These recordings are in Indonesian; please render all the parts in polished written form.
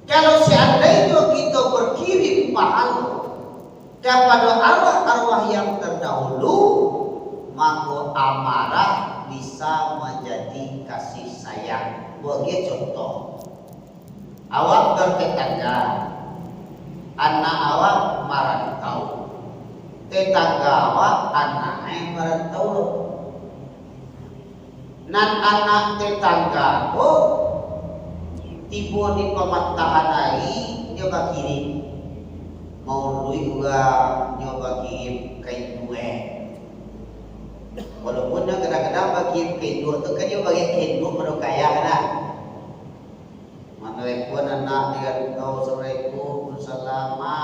Kalau seandainya kita berkirim pahala kepada arwah-arwah yang terdahulu, maka amarah bisa menjadi kasih sayang. Bagi contoh, awak bertetangga, anak awak merantau, tetangga awak anaknya merantau, nan anak tetangga tiba di pematahan lagi nyoba kirim mau duit juga nyoba kirim kain dua walaupun kadang-kadang bagi kain dua tu kan nyoba kain dua baru kaya kan manapun anak dengan kau assalamualaikum selama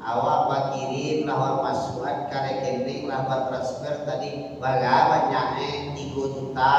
awak bakirim lah masukan karena rekening lah transfer tadi banyaknya 3 juta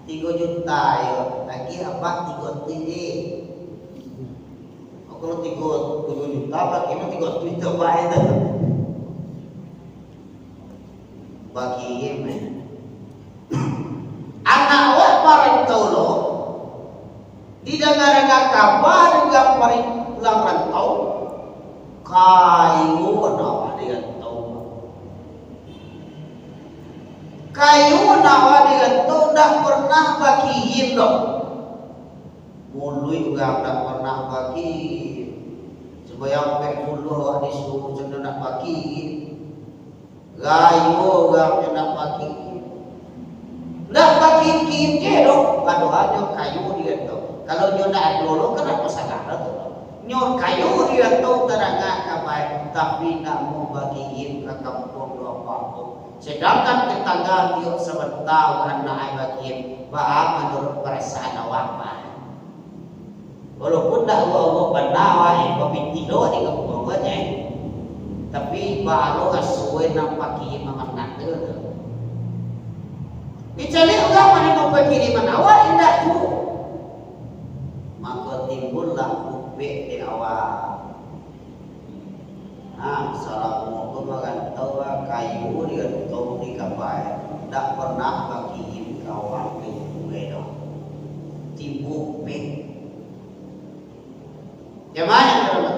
3 juta ya lagi apa 3 ini kalau 3 juta bagaimana 3 juta baik itu bagi anak awak parentau lo di dengar kabar juga pulang rantau kayu nawa dia tahu kayu nawa dia tahu dah pernah bagiin dong mului juga tak pernah bagi supaya pekulu awak disuruh jangan nak bagi gayo gak nak bagi nak bagi je dong kalau hanya kayu dia tahu kalau dia nak dulu kenapa salah tu nyor kayu dia tahu terangah kabai tapi nak mau bagiin ke kampung apa sedangkan tetangga dia sebentar anak bagiin bah menurut perasaan awak walaupun dah awak benar pemiti doa di kampung aja tapi baru asuh nak bagiin makan tu dicari orang mana mau bagiin mana awak indah tu maka timbullah kubik di awal. Nah, salah mau makan tahu kayu dia tahu di kapai, tak pernah bagiin kawan kue dong. Timbul kubik. Gimana teman?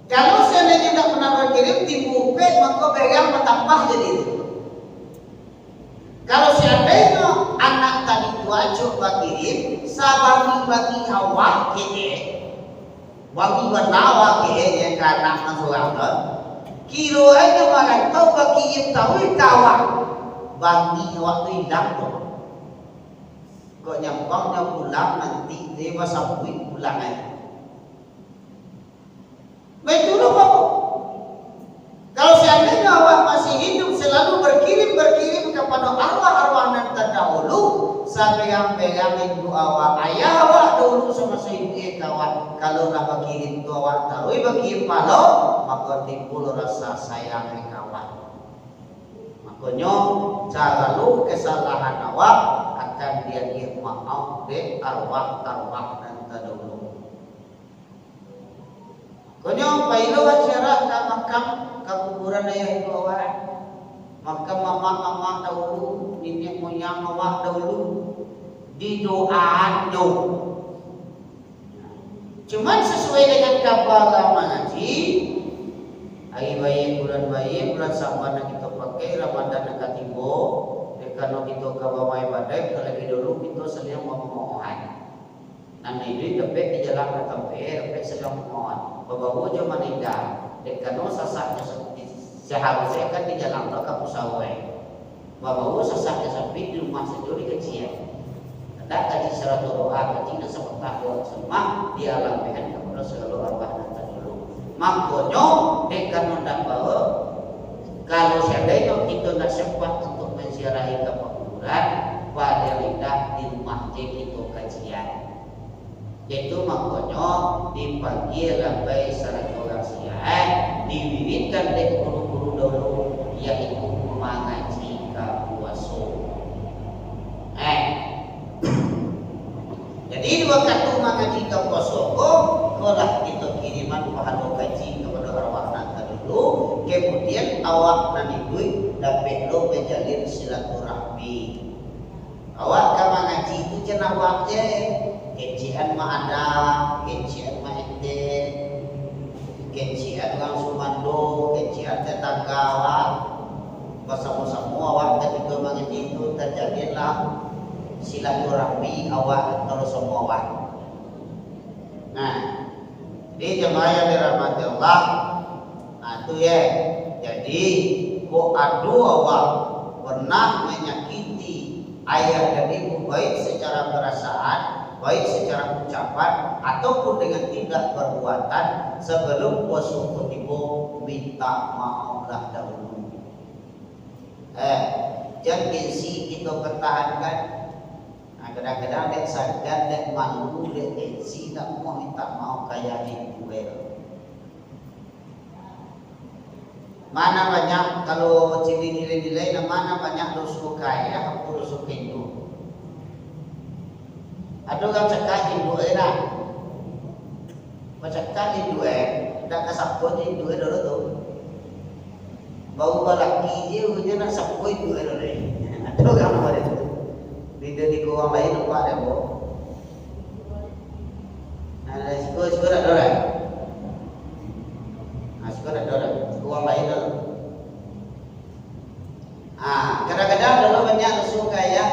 Kalau seandainya tidak pernah berkirim timbul kubik maka pegang bertambah jadi. Kalau seandainya anak tadi tu aja bakirim, sabagi bagi awak kene, bagi banawa kene yang kanak nasuang tu, kiro aja makan tahu bakirim tahu kawan, bagi awak tu hilang tu, kok nyampangnya pulang nanti dia masa pulang aja. Betul apa? Kalau seandainya awak masih hidup selalu berkirim kepada arwah-arwah yang terdahulu sampai yang pegang ibu awak ayah awak dulu sama ibu kawan kalau nak berkirim tu awak taruh berkirim palo maka timbul rasa sayang kawan makanya kalau kesalahan awak akan dia maaf deh arwah-arwah yang terdahulu makanya pailu acara ke makam ke kuburan ayah ibu awak maka mama dahulu, nenek moyang awak dahulu didoaan dong. Cuman sesuai dengan kabar ngaji, hari bayi, bulan Saban kita pakai Ramadan dekat tibo, kalau kita kabar ibadah, terlebih dulu kita selalu memohon. Nah ini dapat di jalan ke tempat, dapat selalu memohon. Bawa je meninggal, kalau sesaknya seharusnya kan di jalan ke pusawai bahwa sesaknya sampai di rumah sendiri kecil ada kaji syarat doa kaji dan seperti doa semua dialamikan kepada seluruh arwah dan terdulu makanya dekan mendak bahwa kalau seandainya kita nak sempat untuk menziarahi ke kuburan pada lidah di rumah itu kajian itu makanya dipanggil sampai syarat doa siang diwiwitkan dek guru-guru dulu yaitu mengaji kapuaso. Jadi dua kata mengaji kapuaso kalau kita kiriman pahala kaji kepada arwah nanti dulu kemudian awak nanti duit dapat lo menjalin silaturahmi Awak kama ngaji itu cenah awak je. Kencian mah ada, kencian mah ente, kencian orang Sumando, kencian tetangga awak. Bersama-sama awak ketika mengaji itu terjadilah silaturahmi awak terus semua awak. Nah, di jemaah yang dirahmati Allah, nah itu ya. Jadi, kok adu awak pernah menyakiti ayah dan ibu baik secara perasaan, baik secara ucapan ataupun dengan tindak perbuatan sebelum puasa tiba minta maaflah dahulu. Jangan gengsi kita pertahankan. Nah, kadang-kadang dia sadar, dia malu, dia gengsi, tak mau minta maaf kayak ibu. Mana banyak kalau ciri nilai-nilai, mana banyak dosa kaya, apa dosa Hindu. Ada kan cakap Hindu era, macam Hindu dah kasapun Hindu dulu tu. Bau balaki dia nak sapoi tu ada ni. Ada orang ada tu. Bila di orang lain nampak dia bo. Nah, sekolah ada orang. Sekolah ada orang. Orang lain tu. Kadang-kadang dulu banyak suka ya.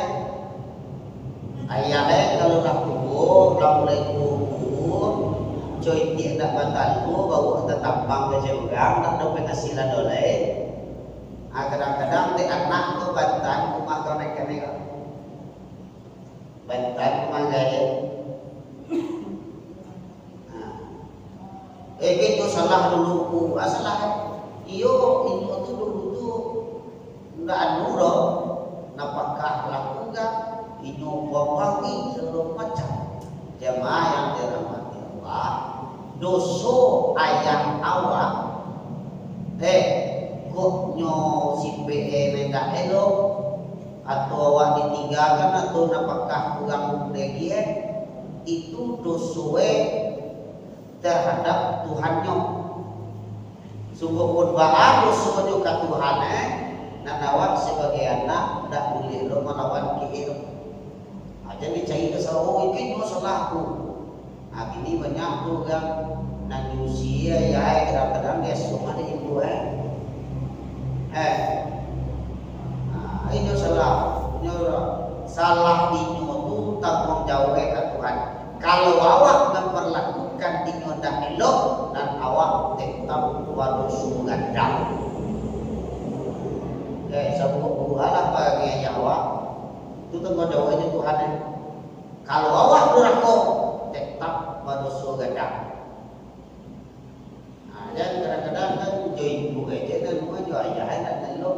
Ayahnya kalau nak kubur, nak mulai kubur, coy dia nak bantalku, bawa tetap bang kerja orang, nak dapat hasilan doleh. Kadang-kadang di anak tu bantan rumah kau naik kena bantan rumah gaya. Itu salah dulu salah. Iyo itu tu dulu tu ndak anu loh. Napakah lakukan ini wangi seluruh macam jemaah yang dirahmati Allah. Dosa ayah awak kok nyo si PE ndak elok atau awak ditinggalkan atau apakah kurang lagi itu dosa terhadap Tuhannya. Sungguh pun bahan dosa juga Tuhan dan awak sebagai anak tidak boleh melawan kiri. Jadi cari kesalahan itu salah aku. Ini banyak tu kan nang usia ya kadang-kadang dia semua di ibu ini salah dinyo tu tanggung jawab ke Tuhan. Kalau awak memperlakukan dinyo dah elok dan awak tetap wadusu gandang. Sebut Tuhan apa yang awak itu tanggung jawabnya Tuhan. Kalau awak durhaka tetap wadusu gandang. Dan kadang-kadang kan join ibu aja dan semua jual ayah dan elok.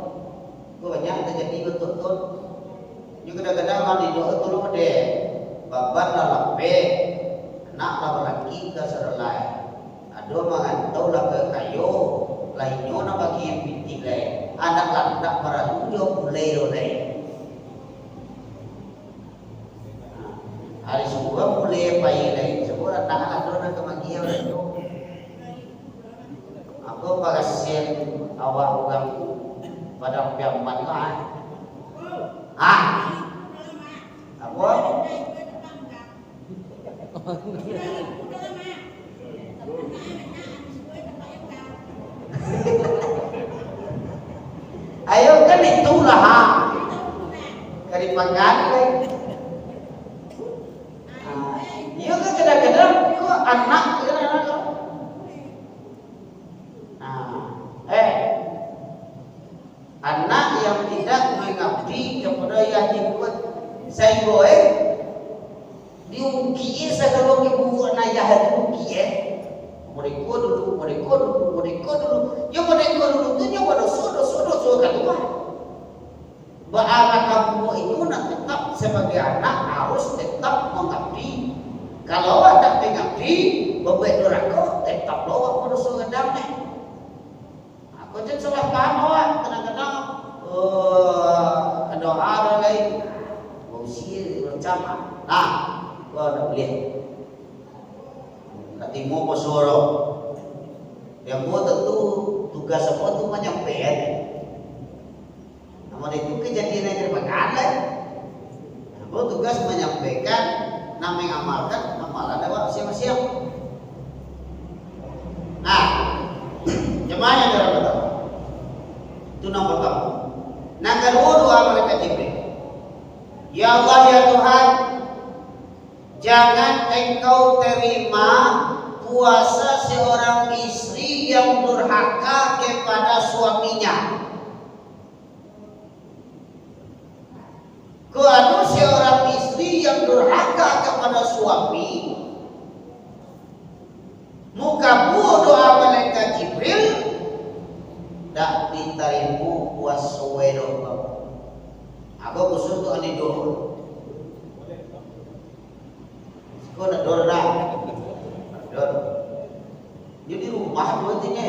Banyak terjadi betul-betul. Juga kadang-kadang kalau di doa tu lupa deh. Babat lah lambe, anak lah lelaki ke serelai. Ada mengantau lah ke kayu, lainnya nak bagi yang binti lain. Anak lah tak perahu dia mulai oleh. Hari semua mulai bayi lain, semua tak ada nak kemagian lain tu. Aku pagasin awak orang pada pihak mana? Apa? Ayo kan itulah dari pangkat. Iya kan kadang-kadang kok anak anak yang tidak mengabdi kepada yang dibuat saya boleh diungki segala keburukan ayah diungki mereka dulu ya mereka dulu tu nyawa dosa kan Tuhan anak kamu itu nak tetap sebagai anak harus tetap mengabdi. Kalau ada mengabdi membuat neraka tetap bawa dosa gedang aku jadi salah paham awak kadang-kadang doa orang lain usia macam gua dah boleh tak tengok pasoro yang gua tentu tugas apa tu menyampaikan namun itu kejadian yang terbakan tugas menyampaikan, nama yang amalkan, amalan lewat siap-siap. Nah, jemaah yang dirahmati, itu nomor pertama. Nah, kedua doa malaikat Jibril. Ya Allah ya Tuhan, jangan Engkau terima puasa seorang istri yang durhaka kepada suaminya. Kalau seorang istri yang durhaka kepada suami, muka doa malaikat Jibril tak diterima puasa wedo. Aku khusus tu ani dor. Kau nak dor dah. Dor. Jadi rumah tu artinya.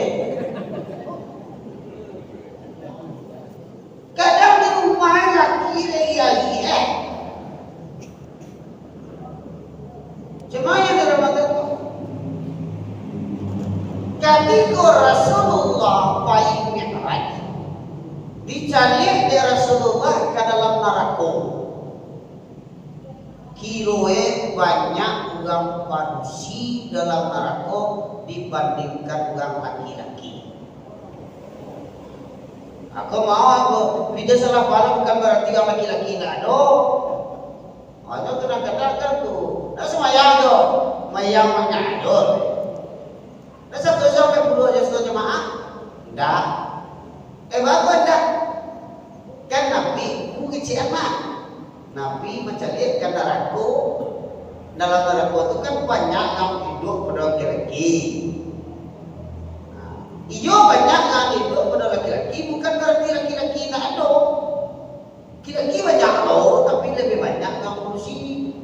Kadang di rumah laki lagi Cuma yang dirahmati Allah. Ketika Rasulullah baik Mi'raj dicalik di Rasulullah ke dalam neraka, kiloe banyak orang panusi dalam neraka dibandingkan orang laki-laki. Aku mau aku tidak salah paham, bukan berarti orang laki-laki tidak ada. Ada kadang-kadang kan tuh, dah semayang tu, mayang mengadur. Dah satu sampai 10 aja satu jemaah, dah. Bagus dah. Kan Nabi kecian mah. Nabi mencari kan neraka. Dalam neraka itu kan banyak yang hidup pada laki-laki. Iyo banyak yang hidup pada laki-laki, bukan berarti laki-laki tidak ada. Laki-laki banyak loh, tapi lebih banyak yang manusia.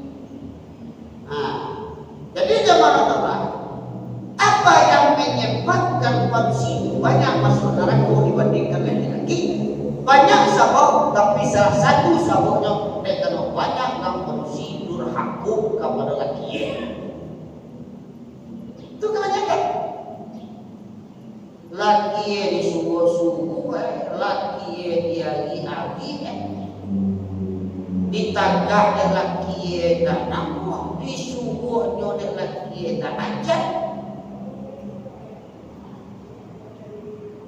Jadi jemaah teman, apa yang menyebabkan manusia banyak masuk neraka dibandingkan laki-laki? Banyak sebab, tapi salah satu sebabnya karena banyak yang manusia durhaka kepada laki. Itu kebanyakan. Laki disuruh-suruh, laki diagi-agi, ditagah dan laki tak nampak, disuruhnya dan laki tak ajak.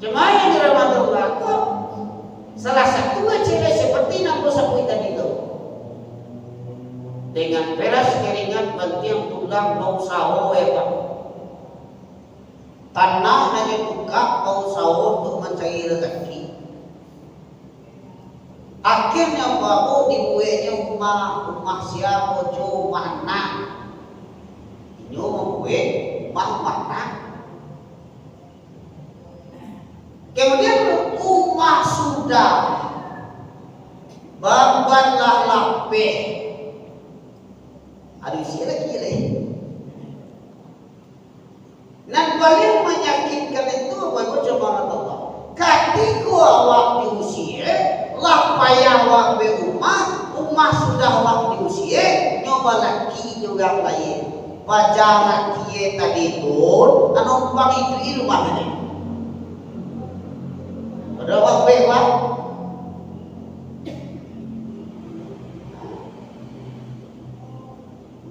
Jemaah yang dirahmati Allah, salah satu ciri seperti nampak sapu tadi itu, dengan peras keringat bantiang tulang bau sawo Pak. Tanah hanya buka bau sawo untuk mencari rezeki. Akhirnya baru dibuatnya rumah siapa rumah anak. Ini membuat rumah anak. Kemudian rumah sudah babanlah lapeh. Ada isi lagi lain. Dan paling menyakitkan itu bagi jemaah Allah. Ketika awak diusia, lah payah awak rumah sudah awak diusia, nyoba laki juga lain. Baca laki tadi pun, anumpang itu rumah ini. Ada awak bewak.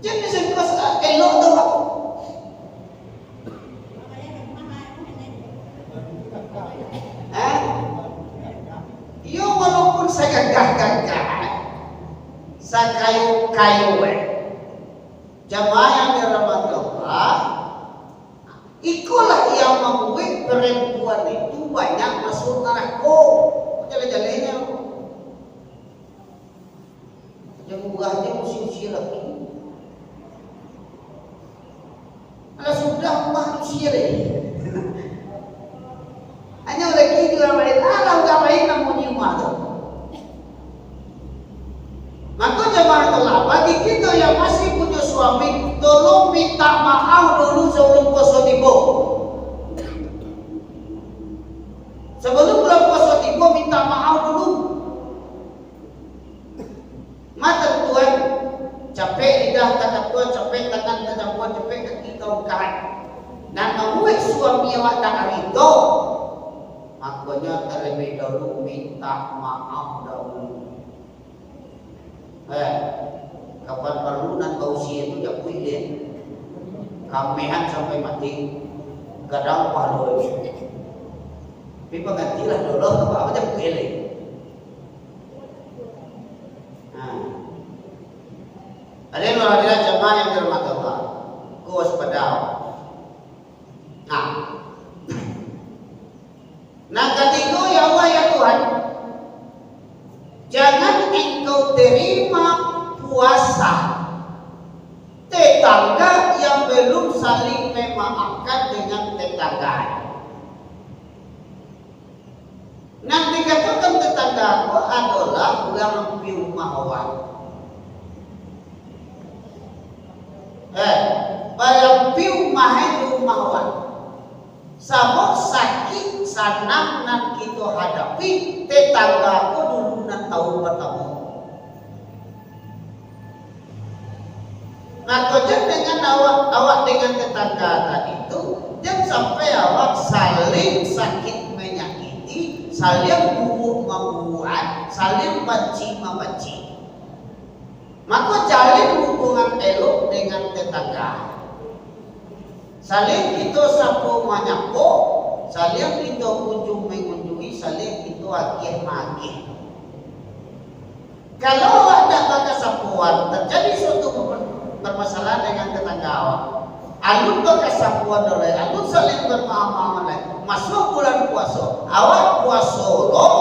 Jadi saya elok tu Pak. Yo walaupun saya gagah-gagah, saya kayu-kayu, jamaah yang dirahmati Allah, ikulah yang membuat perempuan itu banyak masuk neraka. Jalan-jalannya, yang murahnya usia-usia lagi. Kalau sudah manusia lagi. Hanya lagi juga main alam gak main namun nyuma tu. Maka jemaah telah bagi kita yang masih punya suami, tolong minta maaf dulu sebelum puasa tiba. Sebelum bulan puasa tiba minta maaf dulu. Mata Tuhan, capek lidah kata Tuhan, capek tangan kata Tuhan, capek kaki kawan-kawan. Dan membuat suami awak tak ridho. Makanya terlebih dahulu minta maaf dahulu. Kapan perlu nan kausia itu ya kuilin kamehan sampai mati kadang palu tapi penggantilah dulu apa aja kuilin. Hadirin wa hadirat jemaah yang dirahmati Allah, waspada. Nah ketiga ya Allah ya Tuhan, jangan engkau terima puasa tetangga yang belum saling memaafkan dengan tetangga. Nanti katakan tetanggaku adalah yang piu mahawan. Bayang piu mahe mahawan. Sabok sakit sanang nan kita hadapi tetanggaku dulu nan tahu bertemu. Nah, kerja dengan awak dengan tetangga tadi itu, jangan sampai awak saling sakit menyakiti, saling buruk membuat, saling benci membenci. Maka jalin hubungan elok dengan tetangga. Saling kita sapu menyapu, saling kita kunjung mengunjungi, saling kita akih makih. Kalau ada bakas sapuan terjadi suatu bermasalah dengan tetangga awak, alun bakas sapuan oleh alun saling bermaaf-maafan masuk bulan puasa, awak puasa loh.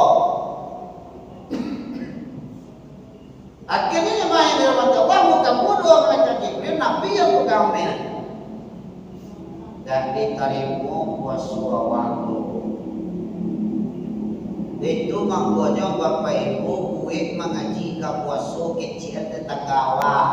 Akhirnya jemaah yang dirahmati Allah, bukan bodoh mereka Jibril, Nabi yang bukan dan diterima puasa waktu. Itu makanya Bapak Ibu kuih mengaji ke puasa kecil tetangga awak.